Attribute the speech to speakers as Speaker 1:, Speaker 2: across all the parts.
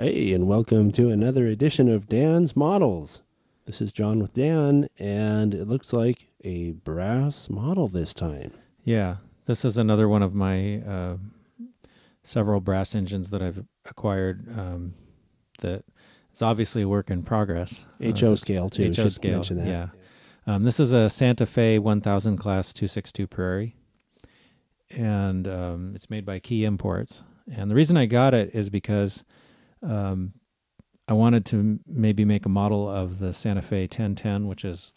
Speaker 1: Hey, and welcome to another edition of Dan's Models. This is John with Dan, and it looks like a brass model this time.
Speaker 2: Yeah, this is another one of my several brass engines that I've acquired that is obviously a work in progress.
Speaker 1: HO scale, too.
Speaker 2: HO scale,
Speaker 1: mention that.
Speaker 2: yeah. This is a Santa Fe 1000 class 262 Prairie, and it's made by Key Imports. And the reason I got it is because I wanted to maybe make a model of the Santa Fe 1010, which is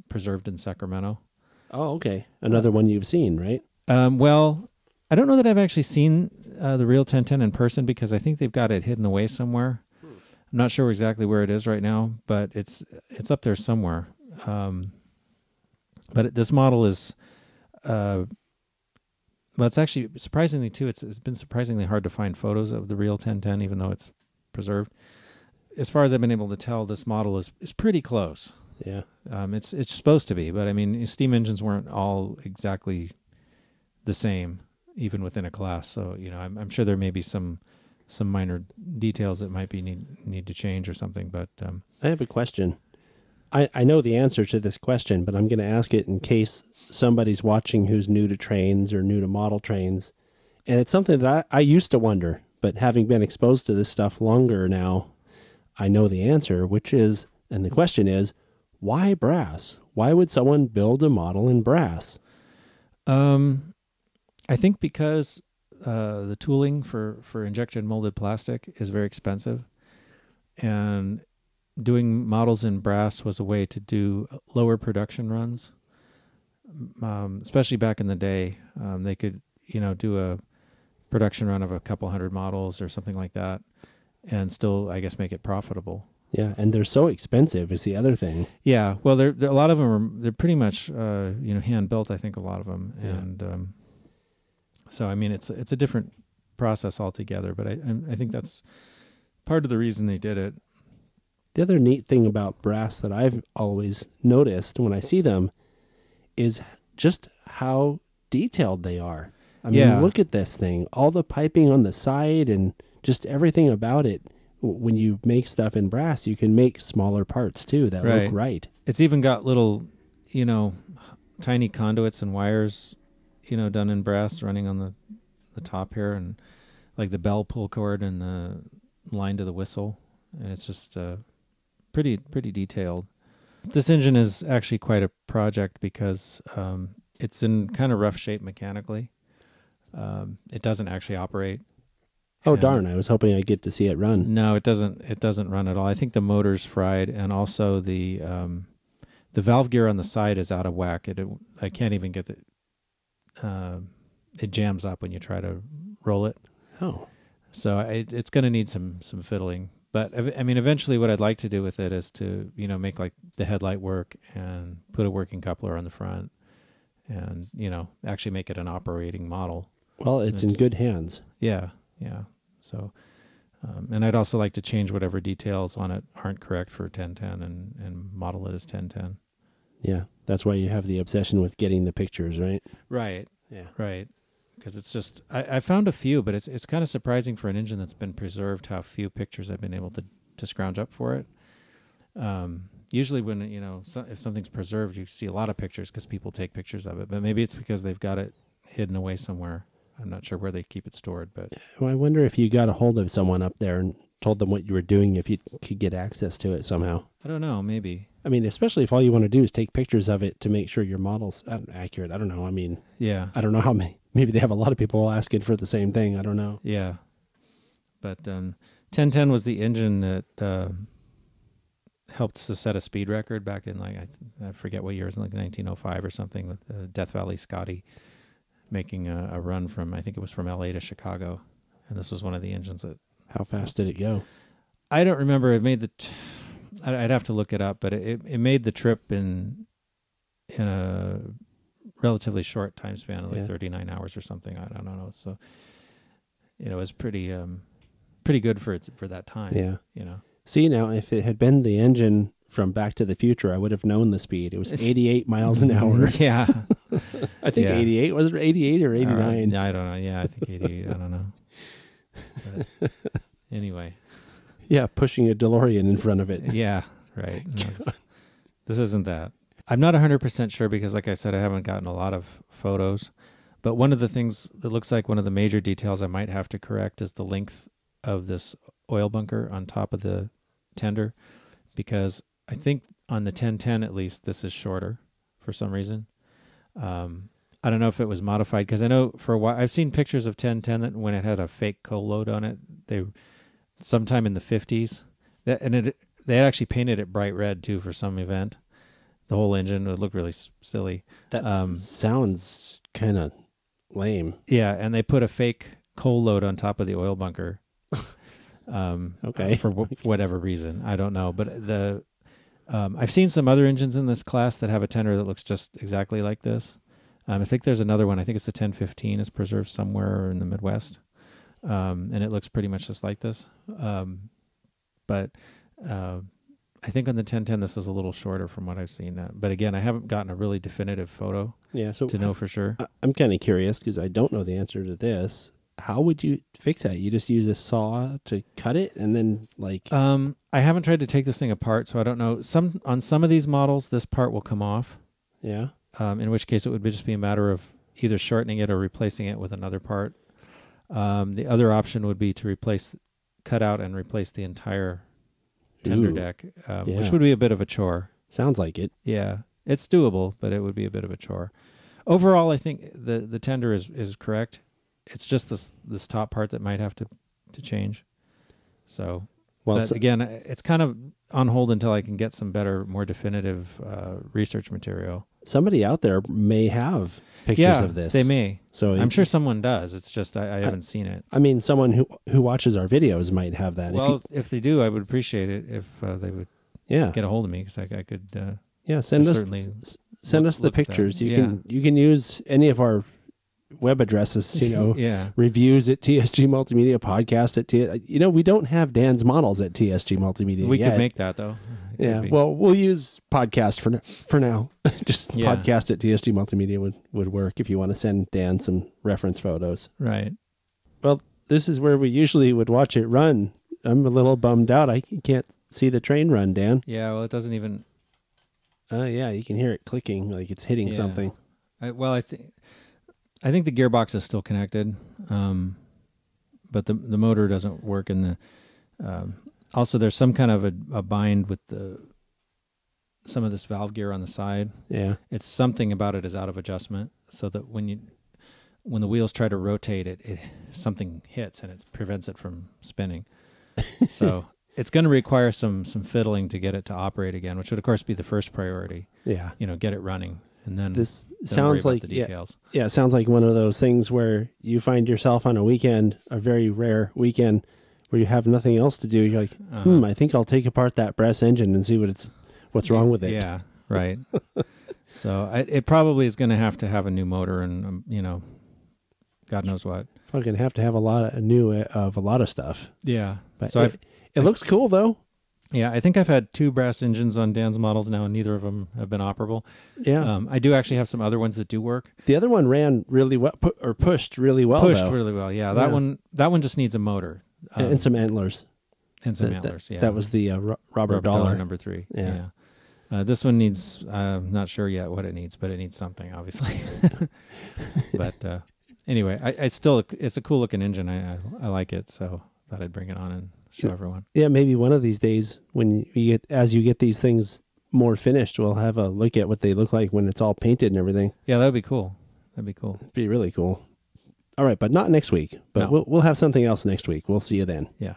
Speaker 2: preserved in Sacramento.
Speaker 1: Oh, okay. Another one you've seen, right?
Speaker 2: Well, I don't know that I've actually seen the real 1010 in person because I think they've got it hidden away somewhere. I'm not sure exactly where it is right now, but it's up there somewhere. But this model is, well, it's actually surprisingly too. It's been surprisingly hard to find photos of the real 1010, even though it's preserved. As far as I've been able to tell, this model is pretty close.
Speaker 1: Yeah.
Speaker 2: It's supposed to be, but I mean, steam engines weren't all exactly the same, even within a class. So, you know, I'm sure there may be some minor details that might be need to change or something. But
Speaker 1: I have a question. I know the answer to this question, but I'm going to ask it in case somebody's watching who's new to trains or new to model trains. And it's something that I used to wonder, but having been exposed to this stuff longer now, I know the answer, which is, and the question is, why brass? Why would someone build a model in brass?
Speaker 2: I think because the tooling for injection molded plastic is very expensive, and doing models in brass was a way to do lower production runs. Especially back in the day, they could, you know, do a production run of a couple hundred models or something like that, and still, I guess, make it profitable.
Speaker 1: Yeah, and they're so expensive is the other thing.
Speaker 2: Yeah, well, a lot of them they're pretty much hand built. I think a lot of them,
Speaker 1: Yeah.
Speaker 2: and so I mean it's a different process altogether. But I think that's part of the reason they did it.
Speaker 1: The other neat thing about brass that I've always noticed when I see them is just how detailed they are. I mean, look at this thing. All the piping on the side and just everything about it. When you make stuff in brass, you can make smaller parts, too, that look right.
Speaker 2: It's even got little, tiny conduits and wires, done in brass running on the top here, and like the bell pull cord and the line to the whistle. And it's just pretty detailed. This engine is actually quite a project because it's in kind of rough shape mechanically. It doesn't actually operate.
Speaker 1: Oh, darn. I was hoping I'd get to see it run.
Speaker 2: No, it doesn't. It doesn't run at all. I think the motor's fried, and also the valve gear on the side is out of whack. I can't even get it jams up when you try to roll it.
Speaker 1: Oh.
Speaker 2: So it's going to need some fiddling. But I mean, eventually what I'd like to do with it is to, make like the headlight work and put a working coupler on the front and, actually make it an operating model.
Speaker 1: Well, it's in good hands.
Speaker 2: Yeah. So, and I'd also like to change whatever details on it aren't correct for 1010 and model it as 1010.
Speaker 1: Yeah, that's why you have the obsession with getting the pictures, right?
Speaker 2: Right.
Speaker 1: Yeah.
Speaker 2: Right. Because it's just, I found a few, but it's kind of surprising for an engine that's been preserved how few pictures I've been able to scrounge up for it. Usually when, if something's preserved, you see a lot of pictures because people take pictures of it. But maybe it's because they've got it hidden away somewhere. I'm not sure where they keep it stored, but
Speaker 1: well, I wonder if you got a hold of someone up there and told them what you were doing, if you could get access to it somehow.
Speaker 2: I don't know, maybe.
Speaker 1: I mean, especially if all you want to do is take pictures of it to make sure your model's accurate. I don't know. I mean,
Speaker 2: yeah.
Speaker 1: I don't know how many. Maybe they have a lot of people asking for the same thing. I don't know.
Speaker 2: Yeah. But 1010 was the engine that helped to set a speed record back in, like, I forget what year, it was like 1905 or something, with Death Valley Scotty making a run from, I think it was from LA to Chicago. And this was one of the engines that...
Speaker 1: How fast did it go?
Speaker 2: I don't remember. It made I'd have to look it up, but it made the trip in a relatively short time span, like 39 hours or something. I don't know. So, it was pretty good for that time.
Speaker 1: Yeah. See, now, if it had been the engine from Back to the Future, I would have known the speed. It was 88 miles an hour.
Speaker 2: Yeah.
Speaker 1: I think 88. Was it 88 or 89?
Speaker 2: I don't know. Yeah, I think 88. I don't know. But anyway.
Speaker 1: Yeah, pushing a DeLorean in front of it.
Speaker 2: Yeah, right. No, this isn't that. I'm not 100% sure because, like I said, I haven't gotten a lot of photos. But one of the things that looks like one of the major details I might have to correct is the length of this oil bunker on top of the tender, because I think on the 1010 at least this is shorter for some reason. I don't know if it was modified, because I know for a while I've seen pictures of 1010 that when it had a fake coal load on it, they sometime in the 50s, they actually painted it bright red too for some event. The whole engine would look really silly.
Speaker 1: That sounds kind of lame.
Speaker 2: Yeah, and they put a fake coal load on top of the oil bunker.
Speaker 1: Okay.
Speaker 2: For whatever reason, I don't know. But I've seen some other engines in this class that have a tender that looks just exactly like this. I think there's another one. I think it's the 1015 is preserved somewhere in the Midwest, and it looks pretty much just like this. But I think on the 1010 this is a little shorter from what I've seen. But again, I haven't gotten a really definitive photo to know for sure.
Speaker 1: I'm kind of curious because I don't know the answer to this. How would you fix that? You just use a saw to cut it, and then like.
Speaker 2: I haven't tried to take this thing apart, so I don't know. On some of these models, this part will come off.
Speaker 1: Yeah.
Speaker 2: In which case, it would just be a matter of either shortening it or replacing it with another part. The other option would be to cut out and replace the entire tender deck, which would be a bit of a chore.
Speaker 1: Sounds like it.
Speaker 2: Yeah, it's doable, but it would be a bit of a chore. Overall, I think the tender is correct. It's just this top part that might have to change. So, again, it's kind of on hold until I can get some better, more definitive research material.
Speaker 1: Somebody out there may have pictures of this.
Speaker 2: They may.
Speaker 1: So
Speaker 2: I'm sure someone does. It's just I haven't seen it.
Speaker 1: I mean, someone who watches our videos might have that.
Speaker 2: Well, if they do, I would appreciate it if they would get a hold of me, because I could.
Speaker 1: Send us the pictures. You can use any of our web addresses, reviews at TSG Multimedia, podcast at we don't have Dan's models at TSG Multimedia
Speaker 2: We
Speaker 1: yet.
Speaker 2: could make that though.
Speaker 1: Well, we'll use podcast for now. Just podcast at TSG Multimedia would work if you want to send Dan some reference photos.
Speaker 2: Right.
Speaker 1: Well, this is where we usually would watch it run. I'm a little bummed out. I can't see the train run, Dan.
Speaker 2: Yeah, well, it doesn't even.
Speaker 1: You can hear it clicking like it's hitting something.
Speaker 2: I think the gearbox is still connected, but the motor doesn't work in the. Also, there's some kind of a bind with some of this valve gear on the side.
Speaker 1: Yeah,
Speaker 2: it's something about it is out of adjustment, so that when the wheels try to rotate, it something hits and it prevents it from spinning. So it's going to require some fiddling to get it to operate again, which would of course be the first priority.
Speaker 1: Yeah,
Speaker 2: get it running. And then
Speaker 1: this sounds like
Speaker 2: the details.
Speaker 1: Yeah, it sounds like one of those things where you find yourself on a weekend, a very rare weekend, where you have nothing else to do. You're like, I think I'll take apart that brass engine and see what's wrong with it.
Speaker 2: Yeah, right. So it probably is going to have a new motor, and God knows what.
Speaker 1: Probably going to have a lot of a lot of stuff.
Speaker 2: Yeah.
Speaker 1: But so it looks cool though.
Speaker 2: Yeah, I think I've had 2 brass engines on Dan's models now, and neither of them have been operable.
Speaker 1: Yeah.
Speaker 2: I do actually have some other ones that do work.
Speaker 1: The other one ran really well, pushed really well.
Speaker 2: Pushed really well, yeah. That one just needs a motor.
Speaker 1: And some antlers.
Speaker 2: Yeah.
Speaker 1: That was the Robert Dollar
Speaker 2: number 3.
Speaker 1: Yeah.
Speaker 2: This one needs, I'm not sure yet what it needs, but it needs something, obviously. But anyway, it's a cool looking engine. I like it, so thought I'd bring it on and show everyone. Yeah,
Speaker 1: maybe one of these days when you get these things more finished, we'll have a look at what they look like when it's all painted and everything.
Speaker 2: Yeah, that'd be cool.
Speaker 1: It'd be really cool. All right, but not next week. But we'll have something else next week. We'll see you then.
Speaker 2: Yeah.